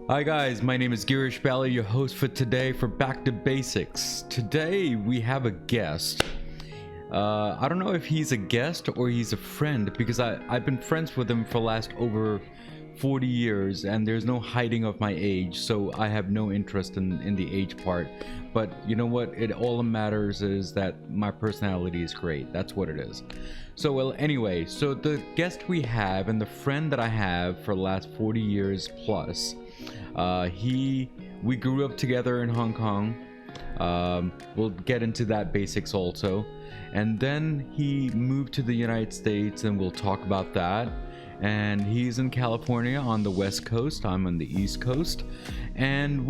Hi guys, my name is Girish, your host for today for Back to Basics. Today we have a guest. I don't know if he's a guest or he's a friend because I've been friends with him for the last over 40 years and there's no hiding of my age, so I have no interest in the age part. But you know what? All that matters is that my personality is great. That's what it is. So well, anyway, so the guest we have and the friend that I have for the last 40 years plus, we grew up together in Hong Kong. We'll get into that basics also. And then he moved to the United States and we'll talk about that. And he's in California on the West Coast. I'm on the East Coast. And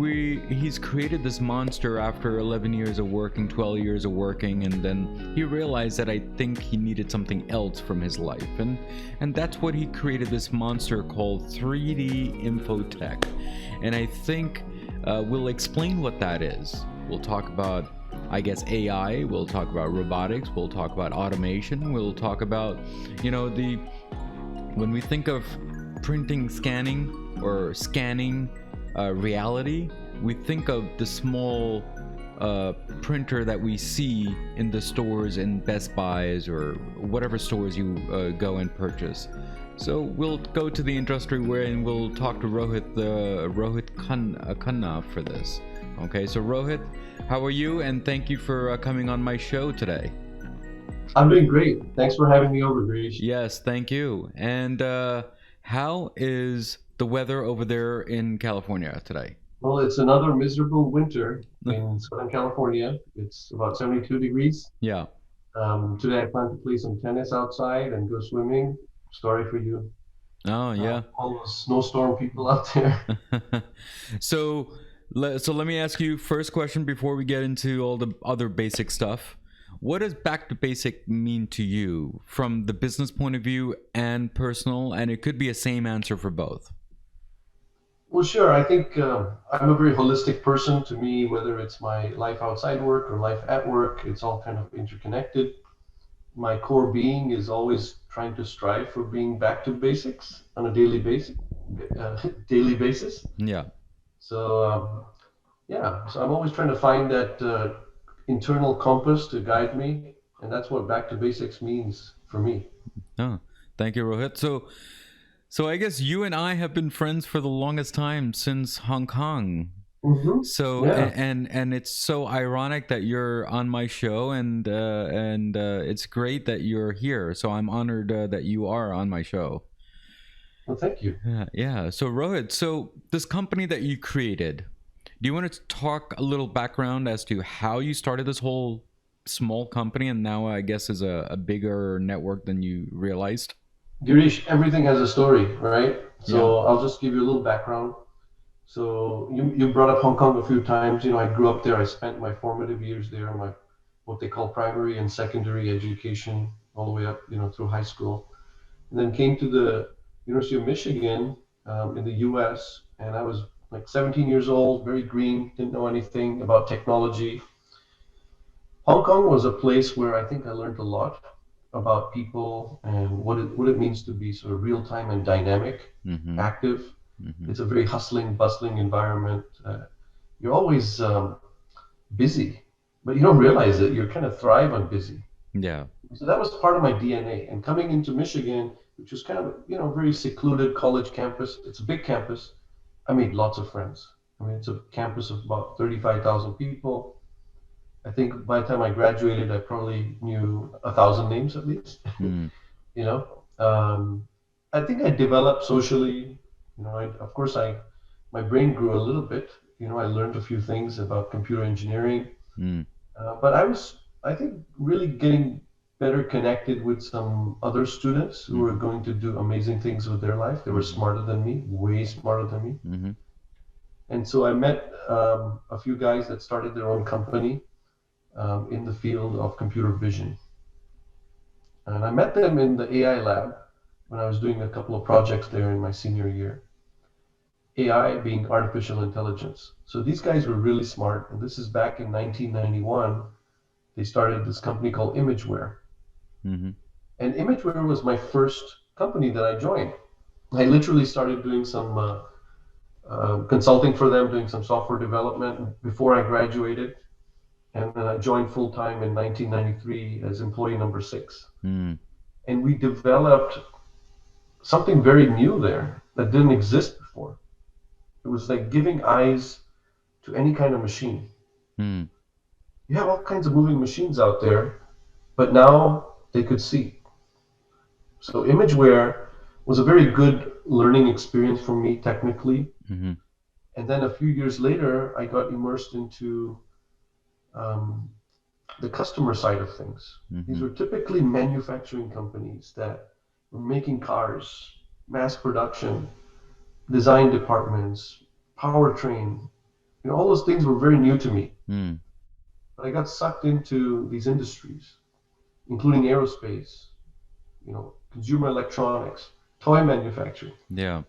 he's created this monster after 11 years of working, 12 years of working, and then he realized that I think he needed something else from his life. And that's what he created, this monster called 3D Infotech. And I think we'll explain what that is. We'll talk about, I guess, AI, we'll talk about robotics, we'll talk about automation, we'll talk about, when we think of printing, scanning, or scanning reality, we think of the small printer that we see in the stores in Best Buys or whatever stores you go and purchase. So we'll go to the industry and we'll talk to Rohit Khanna for this. Okay, so Rohit, how are you? And thank you for coming on my show today. I'm doing great. Thanks for having me over, Girish. Yes, thank you. And how is the weather over there in California today? Well, it's another miserable winter in Southern California. It's about 72 degrees. Yeah. Today I plan to play some tennis outside and go swimming. Sorry for you. Oh, yeah. All those snowstorm people out there. So let me ask you first question before we get into all the other basic stuff. What does back to basic mean to you from the business point of view and personal? And it could be a same answer for both. Well, sure. I think I'm a very holistic person. To me, whether it's my life outside work or life at work, it's all kind of interconnected. My core being is always trying to strive for being back to basics on a daily basis. Yeah. So so I'm always trying to find that internal compass to guide me, and that's what back to basics means for me. Oh, thank you, Rohit. So I guess you and I have been friends for the longest time since Hong Kong. Mm-hmm. So Yeah. and it's so ironic that you're on my show, and it's great that you're here. So I'm honored that you are on my show. Well, thank you. Yeah. So Rohit, so this company that you created, do you want to talk a little background as to how you started this whole small company and now I guess is a bigger network than you realized? Girish, everything has a story, right? Yeah. So I'll just give you a little background. So you brought up Hong Kong a few times. I grew up there. I spent my formative years there, my what they call primary and secondary education, all the way up, through high school. And then came to the University of Michigan in the U.S. And I was like 17 years old, very green, didn't know anything about technology. Hong Kong was a place where I think I learned a lot about people and what it means to be sort of real time and dynamic, Mm-hmm. active. Mm-hmm. It's a very hustling, bustling environment. You're always busy, but you don't realize it. You kind of thrive on busy. Yeah. So that was part of my DNA. And coming into Michigan, which was kind of, very secluded college campus, it's a big campus. I made lots of friends. I mean, it's a campus of about 35,000 people. I think by the time I graduated, I probably knew 1,000 names at least. Mm. you know, um, I think I developed socially. Of course, my brain grew a little bit. I learned a few things about computer engineering, Mm. but I think, really getting better connected with some other students who were Mm-hmm. going to do amazing things with their life. They were smarter than me, way smarter than me. Mm-hmm. And so I met a few guys that started their own company in the field of computer vision. And I met them in the AI lab when I was doing a couple of projects there in my senior year. AI being artificial intelligence. So these guys were really smart. And this is back in 1991. They started this company called Imageware. Mm-hmm. And Imageware was my first company that I joined. I literally started doing some consulting for them, doing some software development before I graduated. And then I joined full time in 1993 as employee number 6. Mm. And we developed something very new there that didn't exist before. It was like giving eyes to any kind of machine. Mm. You have all kinds of moving machines out there, but now they could see. So ImageWare was a very good learning experience for me technically. Mm-hmm. And then a few years later, I got immersed into um, the customer side of things. Mm-hmm. These were typically manufacturing companies that were making cars, mass production, design departments, powertrain. All those things were very new to me. Mm. But I got sucked into these industries, including aerospace, consumer electronics, toy manufacturing. Yeah.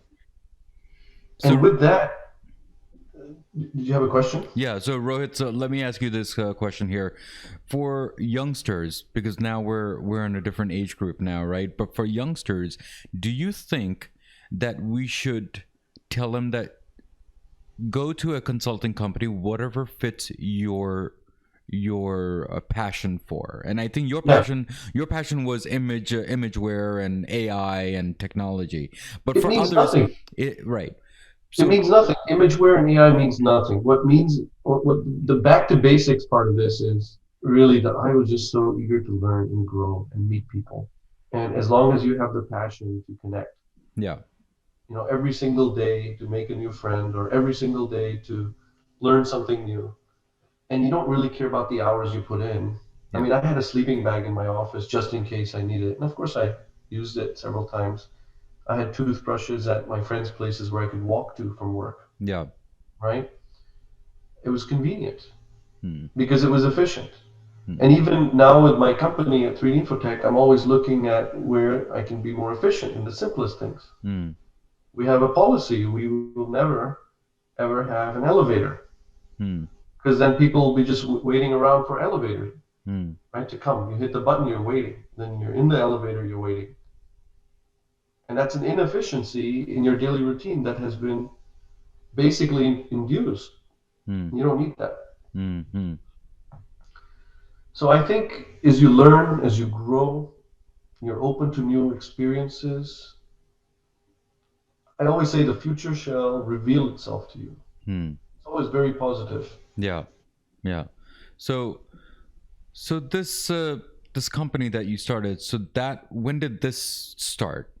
So, And with that, did you have a question? yeah. So Rohit, so let me ask you this question here, for youngsters, because now we're in a different age group now, right? But for youngsters, do you think that we should tell them that go to a consulting company, whatever fits your passion for? And I think your Yeah. passion was imageware and AI and technology. But It for means others, nothing. right. It So means nothing. Imageware and AI means nothing. What the back to basics part of this is really that I was just so eager to learn and grow and meet people. And as long as you have the passion to connect, yeah, every single day to make a new friend or every single day to learn something new, and you don't really care about the hours you put in. I yeah, mean, I had a sleeping bag in my office just in case I needed it. And of course, I used it several times. I had toothbrushes at my friends' places where I could walk to from work, yeah. right? It was convenient Hmm. because it was efficient. Hmm. And even now with my company at 3D Infotech, I'm always looking at where I can be more efficient in the simplest things. Hmm. We have a policy. We will never, ever have an elevator Hmm. because then people will be just waiting around for elevators, Hmm. right, to come. You hit the button, you're waiting. Then you're in the elevator, you're waiting. And that's an inefficiency in your daily routine that has been basically induced. Hmm. You don't need that. Hmm. Hmm. So I think as you learn, as you grow, you're open to new experiences. I always say the future shall reveal itself to you. Hmm. It's always very positive. Yeah, yeah. So this company that you started, so that when did this start?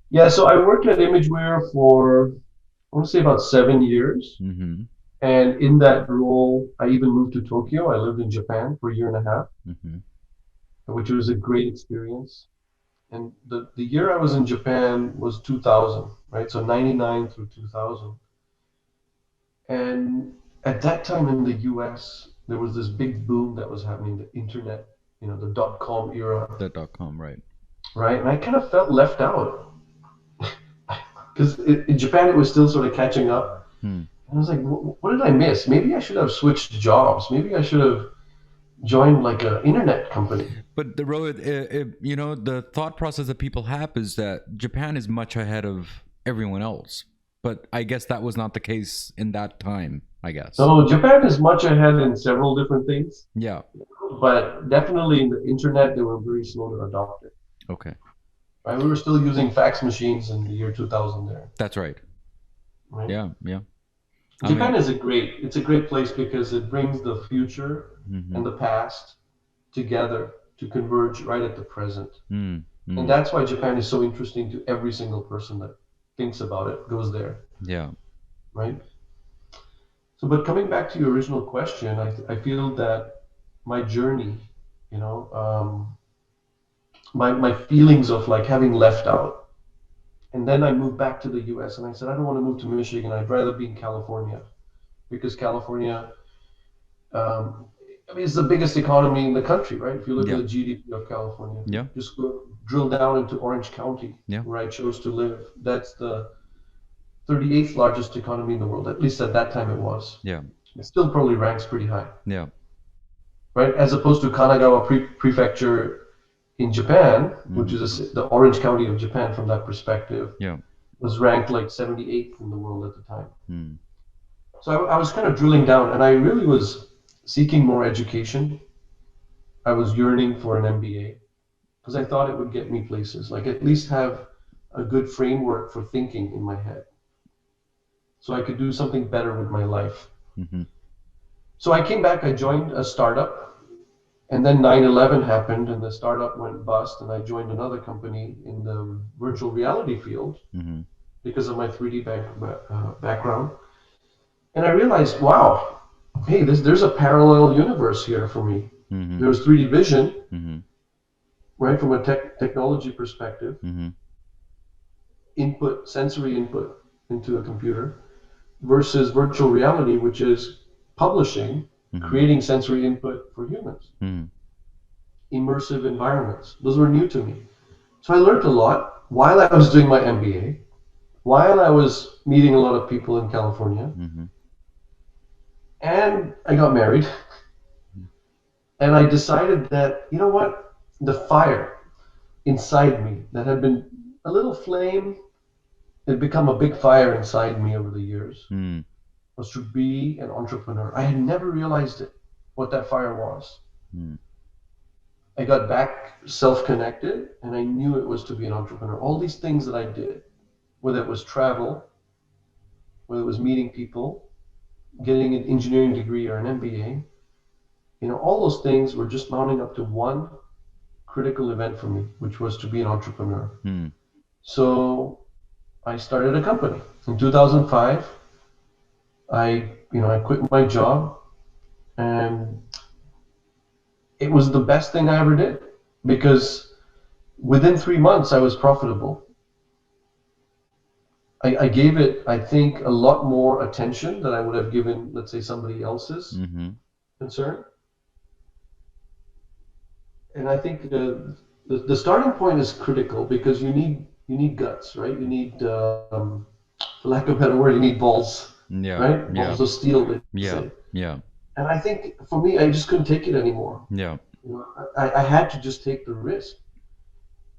Yeah, so I worked at Imageware for, I want to say about 7 years. Mm-hmm. And in that role, I even moved to Tokyo. I lived in Japan for a year and a half, Mm-hmm. which was a great experience. And the year I was in Japan was 2000, right? So 99 through 2000. And at that time in the US, there was this big boom that was happening, the internet, the dot-com era, That.com, right? right? And I kind of felt left out because in Japan, it was still sort of catching up. Hmm. And I was like, what did I miss? Maybe I should have switched jobs. Maybe I should have joined like an internet company. But the road, the thought process that people have is that Japan is much ahead of everyone else. But I guess that was not the case in that time, I guess. So Japan is much ahead in several different things, Yeah. but definitely in the internet, they were very slow to adopt it. Okay. Right? We were still using fax machines in the year 2000 there. That's right. Right? Yeah. Yeah. Japan is it's a great place because it brings the future Mm-hmm. and the past together to converge right at the present. Mm-hmm. And that's why Japan is so interesting to every single person that thinks about it, goes there. Yeah. Right? So, but coming back to your original question, I feel that my journey, my feelings of like having left out. And then I moved back to the US and I said, I don't want to move to Michigan. I'd rather be in California because California, I mean, it's the biggest economy in the country, right? If you look Yeah. at the GDP of California, Yeah. just go drill down into Orange County, Yeah. where I chose to live. That's the 38th largest economy in the world. At least at that time it was. Yeah. It still probably ranks pretty high, Yeah. right? As opposed to Kanagawa Prefecture in Japan, which is the Orange County of Japan from that perspective. Yeah. was ranked like 78th in the world at the time. Mm. So I was kind of drilling down, and I really was seeking more education. I was yearning for an MBA because I thought it would get me places, like at least have a good framework for thinking in my head so I could do something better with my life. Mm-hmm. So I came back, I joined a startup, and then 9/11 happened and the startup went bust, and I joined another company in the virtual reality field Mm-hmm. because of my 3D background. And I realized, wow, hey, there's a parallel universe here for me. Mm-hmm. There's 3D vision, Mm-hmm. right, from a technology perspective, Mm-hmm. input, sensory input into a computer, versus virtual reality, which is publishing, Mm-hmm. creating sensory input for humans, Mm-hmm. immersive environments. Those were new to me. So I learned a lot while I was doing my MBA, while I was meeting a lot of people in California, Mm-hmm. and I got married. And I decided that, you know what, the fire inside me that had been a little flame had become a big fire inside me over the years Mm-hmm. was to be an entrepreneur. I had never realized it, what that fire was. Mm-hmm. I got back self-connected and I knew it was to be an entrepreneur. All these things that I did, whether it was travel, whether it was meeting people, getting an engineering degree or an MBA, all those things were just mounting up to one critical event for me, which was to be an entrepreneur. Mm-hmm. So I started a company in 2005. I quit my job, and it was the best thing I ever did because within 3 months I was profitable. I gave it, I think, a lot more attention than I would have given, let's say, somebody else's Mm-hmm. concern. And I think the starting point is critical because you need guts, right? You need, for lack of a better word, you need balls, Yeah. right? Yeah. Balls of steel, they Yeah. say. Yeah. And I think for me, I just couldn't take it anymore. Yeah. I had to just take the risk.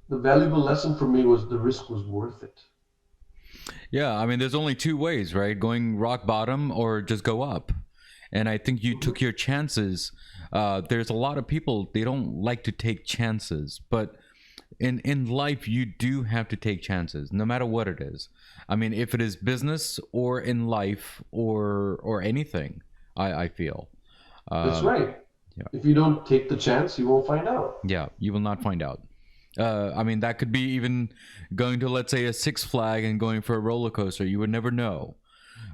The valuable lesson for me was the risk was worth it. Yeah, I mean, there's only two ways, right? Going rock bottom or just go up. And I think you took your chances. There's a lot of people, they don't like to take chances, but in life you do have to take chances no matter what it is. I mean, if it is business or in life or anything, I feel. That's Um, right. yeah. If you don't take the chance, you won't find out. Yeah, you will not find out. I mean, that could be even going to, let's say, a Six Flag and going for a roller coaster. You would never know,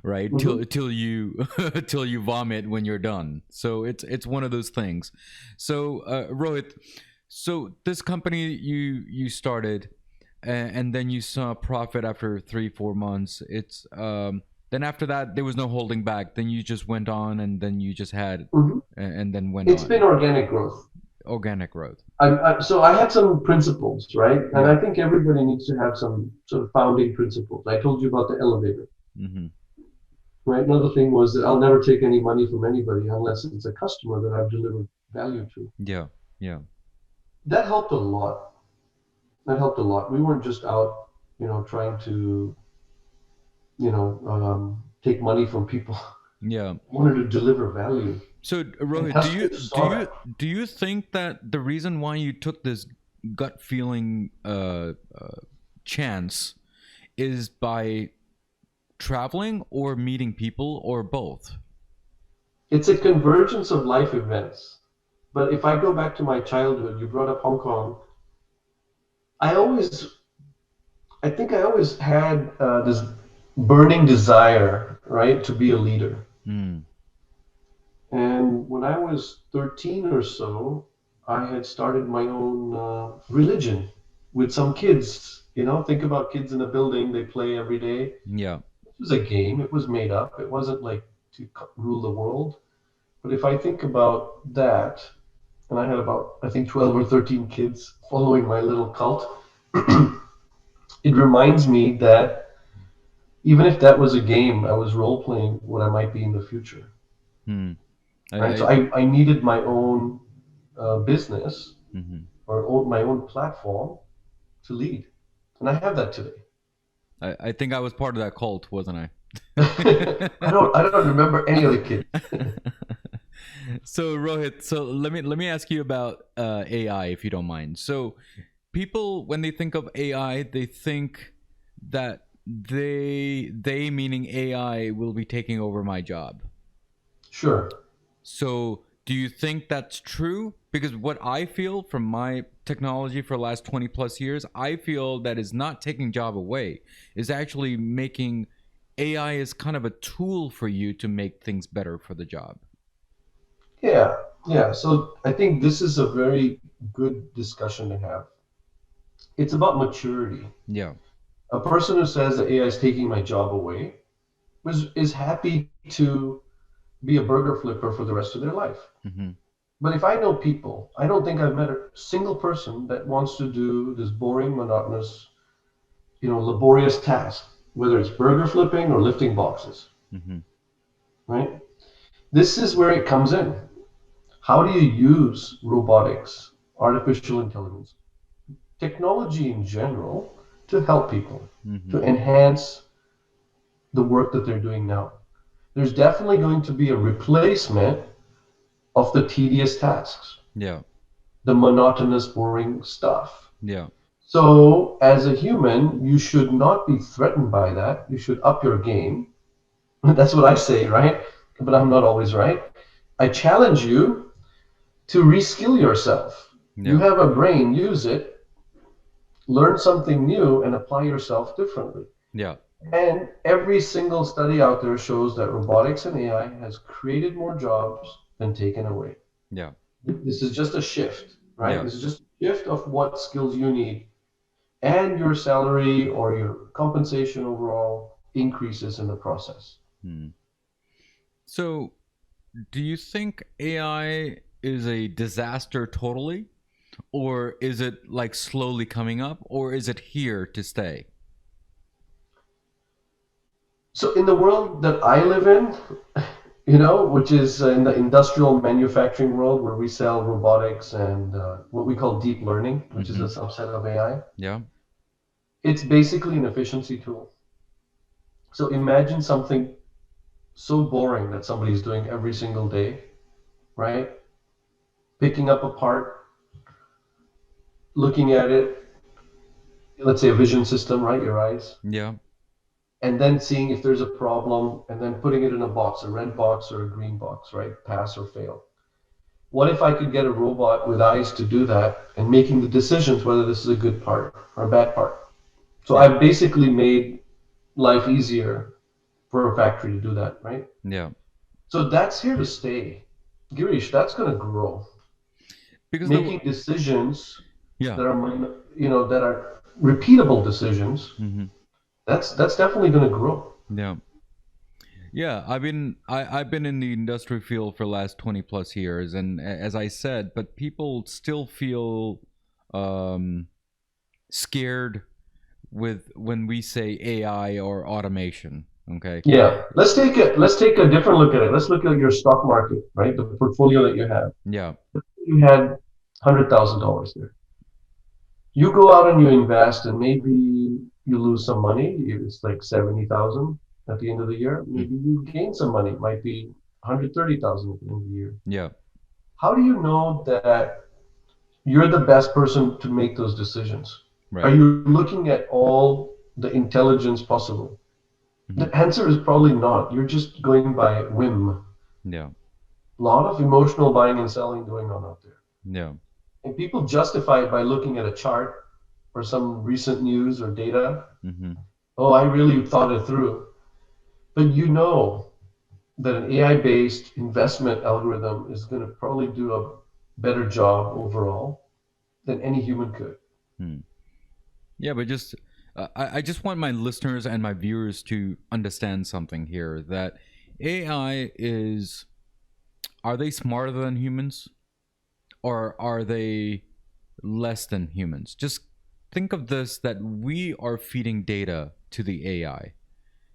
right? Mm-hmm. Till you till you vomit when you're done. So it's one of those things. So Rohit, so this company you started, and then you saw profit after 3-4 months. It's then after that there was no holding back. Then you just went on, and then you just had, Mm-hmm. and then went It's been on organic growth. organic growth. So I had some principles, right? And Yeah. I think everybody needs to have some sort of founding principles. I told you about the elevator, Mm-hmm. right? Another thing was that I'll never take any money from anybody unless it's a customer that I've delivered value to. Yeah. Yeah. That helped a lot. That helped a lot. We weren't just out, trying to, take money from people. Yeah. I wanted to deliver value. So And Rohit, do you customers do saw you that. do you think that the reason why you took this gut feeling chance is by traveling or meeting people or both? It's a convergence of life events. But if I go back to my childhood, you brought up Hong Kong. I always, I think I always had this burning desire, right, to be a leader. Mm. And when I was 13 or so, I had started my own religion with some kids. Think about kids in a building, they play every day. Yeah. It was a game, it was made up, it wasn't like to rule the world. But if I think about that, and I had about, I think, 12 or 13 kids following my little cult, it reminds me that even if that was a game, I was role playing what I might be in the future. Mm. Right? So I I needed my own business mhm. or my own platform to lead. And I have that today. I think I was part of that cult, wasn't I? I don't remember any of the kids. So Rohit, so let me ask you about AI, if you don't mind. So people, when they think of AI, they think that they meaning AI will be taking over my job. Sure. So do you think that's true? Because what I feel from my technology for the last 20 plus years, I feel that is not taking job away, is actually making AI is kind of a tool for you to make things better for the job. Yeah, yeah. So I think this is a very good discussion to have. It's about maturity. Yeah. A person who says that AI is taking my job away is happy to be a burger flipper for the rest of their life. Mm-hmm. But if I know people, I don't think I've met a single person that wants to do this boring, monotonous, laborious task, whether it's burger flipping or lifting boxes, Mm-hmm. right? This is where it comes in. How do you use robotics, artificial intelligence, technology in general to help people, Mm-hmm. to enhance the work that they're doing now? There's definitely going to be a replacement of the tedious tasks, Yeah. the monotonous, boring stuff. Yeah. So, as a human, you should not be threatened by that. You should up your game. That's what I say, right? But I'm not always right. I challenge you to reskill yourself. You Yeah. have a brain, use it, learn something new, and apply yourself differently. Yeah. And every single study out there shows that robotics and AI has created more jobs than taken away. Yeah. This is just a shift, right? Yeah. This is just a shift of what skills you need, and your salary or your compensation overall increases in the process. Hmm. So, do you think AI is a disaster totally? Or is it like slowly coming up? Or is it here to stay? So, in the world that I live in, which is in the industrial manufacturing world where we sell robotics and what we call deep learning, which is a Mm-hmm. subset of AI, Yeah. it's basically an efficiency tool. So, imagine something so boring that somebody's doing every single day, right? Picking up a part, looking at it, let's say a vision system, right? Your eyes, Yeah. and then seeing if there's a problem and then putting it in a box, a red box or a green box, right? Pass or fail. What if I could get a robot with eyes to do that and making the decisions whether this is a good part or a bad part? So Yeah. I've basically made life easier for a factory to do that, right? Yeah. So that's here to stay. Girish, that's going to grow. Because the Making decisions yeah. that are repeatable decisions, Mm-hmm. that's definitely going to grow. Yeah. Yeah, I've been in the industry field for the last 20 plus years, and as I said, but people still feel um scared with when we say AI or automation. Okay. Yeah, let's take a different look at it. Let's look at your stock market, right? The portfolio that you have. Yeah. You had $100,000 there. You go out and you invest, and maybe you lose some money. It's like 70,000 at the end of the year. Mm. Maybe you gain some money. It might be 130,000 at the end of the year. Yeah. How do you know that you're the best person to make those decisions? Are Right. you looking at all the intelligence possible? Hmm. The answer is probably not. You're just going by whim. Yeah. A lot of emotional buying and selling going on out there. Yeah. And people justify it by looking at a chart or some recent news or data. Hmm. Oh, I really thought it through. But you know that an AI based investment algorithm is going to probably do a better job overall than any human could. Hmm. Yeah, but just I just want my listeners and my viewers to understand something here that AI is, are they smarter than humans or are they less than humans? Just think of this, that we are feeding data to the AI.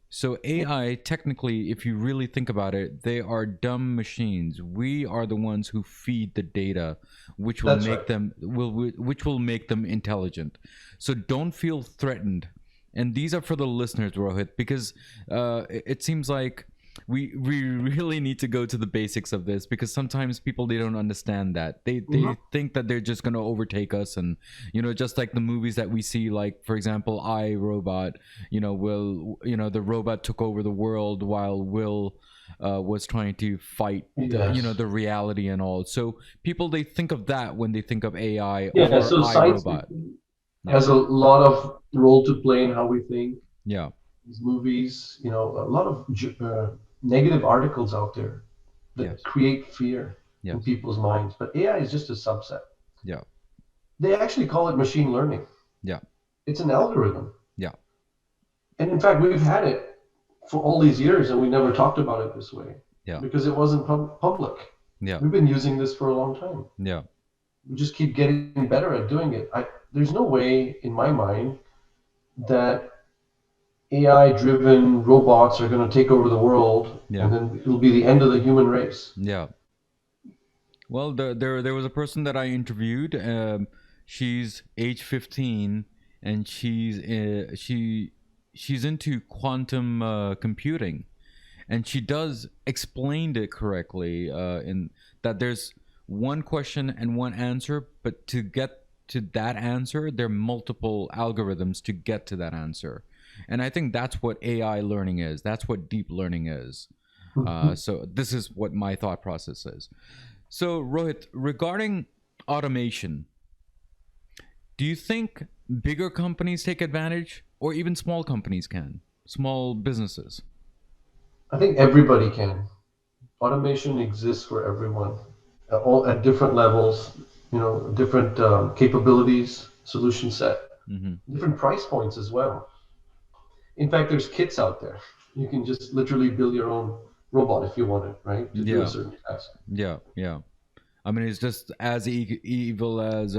So AI, technically, if you really think about it, they are dumb machines. We are the ones who feed the data, which will That's make right. them which will make them intelligent. So don't feel threatened And these are for the listeners, Rohit, because it seems like we really need to go to the basics of this, because sometimes people, they don't understand that they think that they're just going to overtake us, and just like the movies that we see, like for example I, Robot, the robot took over the world while Will was trying to fight the reality and all. So people, they think of that when they think of AI or So I, science Robot. has a lot of role to play in how we think. Yeah. These movies, a lot of negative articles out there that create fear in people's minds. But AI is just a subset. Yeah. They actually call it machine learning. Yeah. It's an algorithm. Yeah. And in fact, we've had it for all these years, and we never talked about it this way. Yeah. Because it wasn't public. Yeah. We've been using this for a long time. Yeah. We just keep getting better at doing it. There's no way in my mind that AI-driven robots are going to take over the world, and then it'll be the end of the human race. Yeah. Well, there was a person that I interviewed. She's age 15, and she's into quantum computing, and she does explained it correctly in that there's one question and one answer, but to get to that answer, there are multiple algorithms to get to that answer. And I think that's what AI learning is. That's what deep learning is. So this is what my thought process is. So Rohit, regarding automation, do you think bigger companies take advantage, or even small companies can? Small businesses? I think everybody can. Automation exists for everyone, all at different levels, different capabilities, solution set, different price points as well. In fact, there's kits out there. You can just literally build your own robot if you want it, right? To do a certain task. Yeah, yeah. I mean, it's just as evil as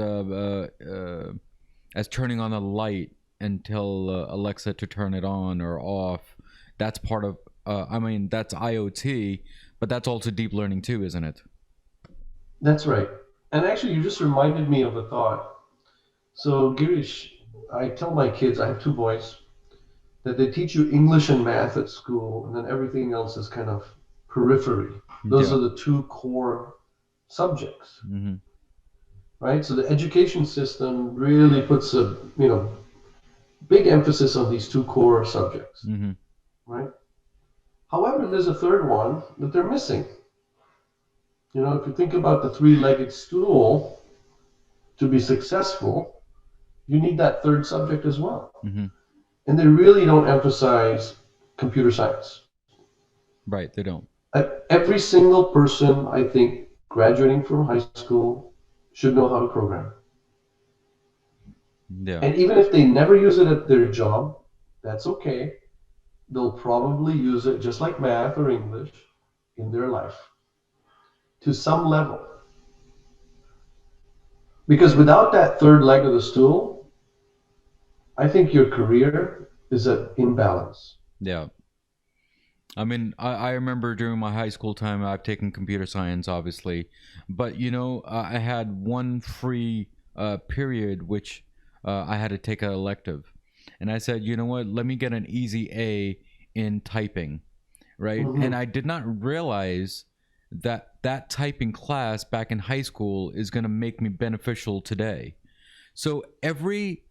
turning on a light and tell Alexa to turn it on or off. That's part of. That's IoT, but that's also deep learning too, isn't it? That's right. And actually, you just reminded me of a thought. So, Girish, I tell my kids, I have two boys, that they teach you English and math at school, and then everything else is kind of periphery. Those are the two core subjects, right? So the education system really puts a big emphasis on these two core subjects, right? However, there's a third one that they're missing. If you think about the three-legged stool, to be successful, you need that third subject as well. And they really don't emphasize computer science. Right, they don't. Every single person, I think, graduating from high school should know how to program. Yeah. And even if they never use it at their job, that's okay. They'll probably use it just like math or English in their life to some level. Because without that third leg of the stool, I think your career is at imbalance. Yeah. I mean, I remember during my high school time, I've taken computer science, obviously. But, I had one free period, which I had to take an elective. And I said, you know what, let me get an easy A in typing, right? And I did not realize that typing class back in high school is going to make me beneficial today. So every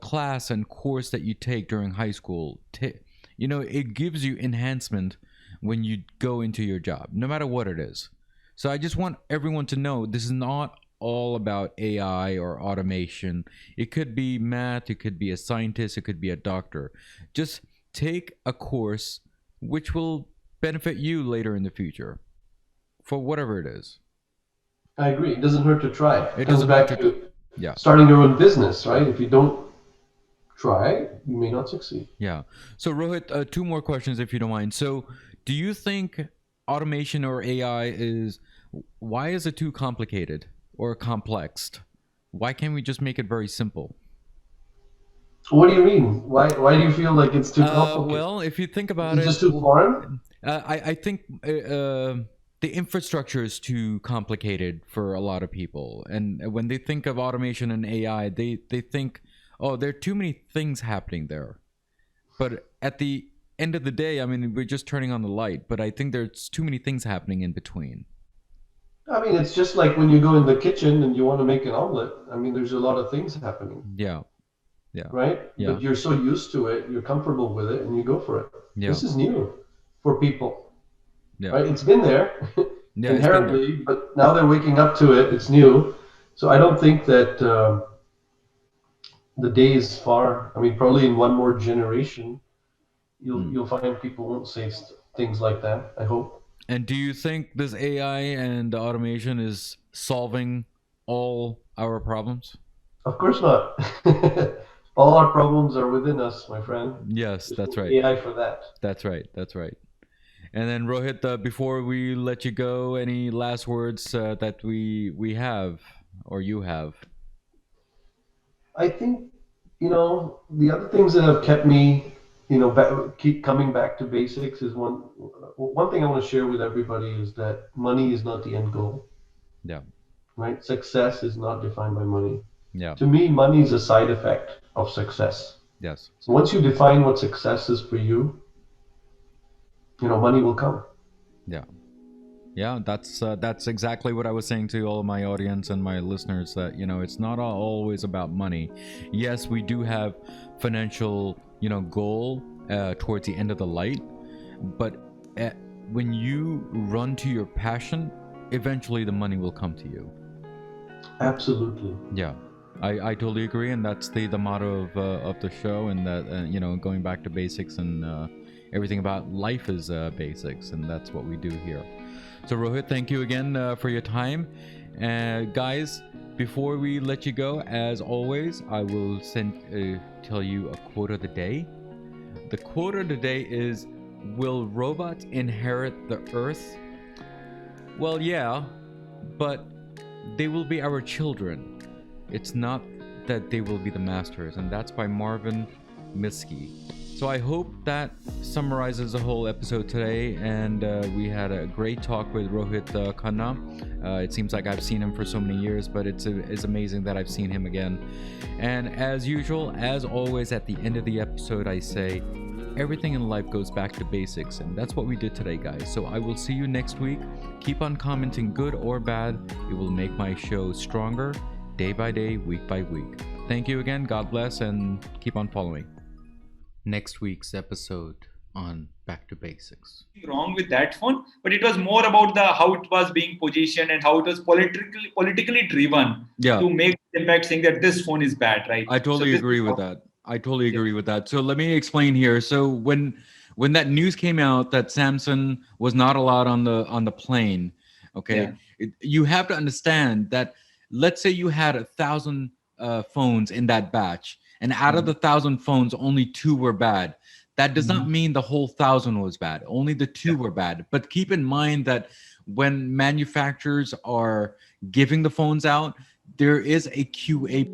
class and course that you take during high school, it gives you enhancement when you go into your job, no matter what it is. So I just want everyone to know this is not all about AI or automation. It could be math, it could be a scientist, it could be a doctor. Just take a course which will benefit you later in the future for whatever it is. I agree. It doesn't hurt to try. It comes doesn't back hurt to starting your own business, right? If you don't try, you may not succeed. Yeah. So Rohit, two more questions if you don't mind. So do you think automation or AI why is it too complicated or complex? Why can't we just make it very simple? What do you mean? Why do you feel like it's too complicated? Well, if you think about it, just too foreign? I think the infrastructure is too complicated for a lot of people. And when they think of automation and AI, they think, oh, there are too many things happening there. But at the end of the day, I mean, we're just turning on the light. But I think there's too many things happening in between. I mean, it's just like when you go in the kitchen and you want to make an omelet. I mean, there's a lot of things happening, Yeah, yeah, right? yeah, But you're so used to it, you're comfortable with it, and you go for it. yeah, This is new for people, yeah, right? It's been there yeah. It's been there. inherently, but now they're waking up to it. It's new. So I don't think that the day is far. I mean, probably in one more generation, you'll find people won't say things like that. I hope. And do you think this AI and automation is solving all our problems? Of course not. All our problems are within us, my friend. Yes, There's that's no right. AI for that. That's right. That's right. And then Rohit, before we let you go, any last words that we have or you have? I think, the other things that have kept me, keep coming back to basics is one thing I want to share with everybody is that money is not the end goal, Yeah. right? Success is not defined by money. Yeah. To me, money is a side effect of success. Yes. So once you define what success is for you, money will come. Yeah. Yeah, that's exactly what I was saying to all of my audience and my listeners, that it's not always about money. Yes, we do have financial goal towards the end of the light, but when you run to your passion, eventually the money will come to you. Absolutely. Yeah, I totally agree, and that's the motto of the show, and that going back to basics, and everything about life is basics, and that's what we do here. So Rohit, thank you again for your time. Guys, before we let you go, as always, I will tell you a quote of the day. The quote of the day is, will robots inherit the earth? Well, yeah, but they will be our children. It's not that they will be the masters, and that's by Marvin Minsky. So I hope that summarizes the whole episode today, and we had a great talk with Rohit Khanna. It seems like I've seen him for so many years, but it's amazing that I've seen him again. And as usual, as always, at the end of the episode, I say, everything in life goes back to basics, and that's what we did today, guys. So I will see you next week. Keep on commenting, good or bad. It will make my show stronger, day by day, week by week. Thank you again. God bless, and keep on following. Next week's episode on Back to Basics. Wrong with that phone, but it was more about the how it was being positioned and how it was politically driven to make the impact, saying that this phone is bad, right? I totally agree with that. I totally agree with that. So let me explain here. So when that news came out that Samsung was not allowed on the plane, okay, you have to understand that. Let's say you had 1,000 phones in that batch, and out of the 1,000 phones, only 2 were bad. That does not mean the whole 1,000 was bad. Only the 2 were bad. But keep in mind that when manufacturers are giving the phones out, there is a QA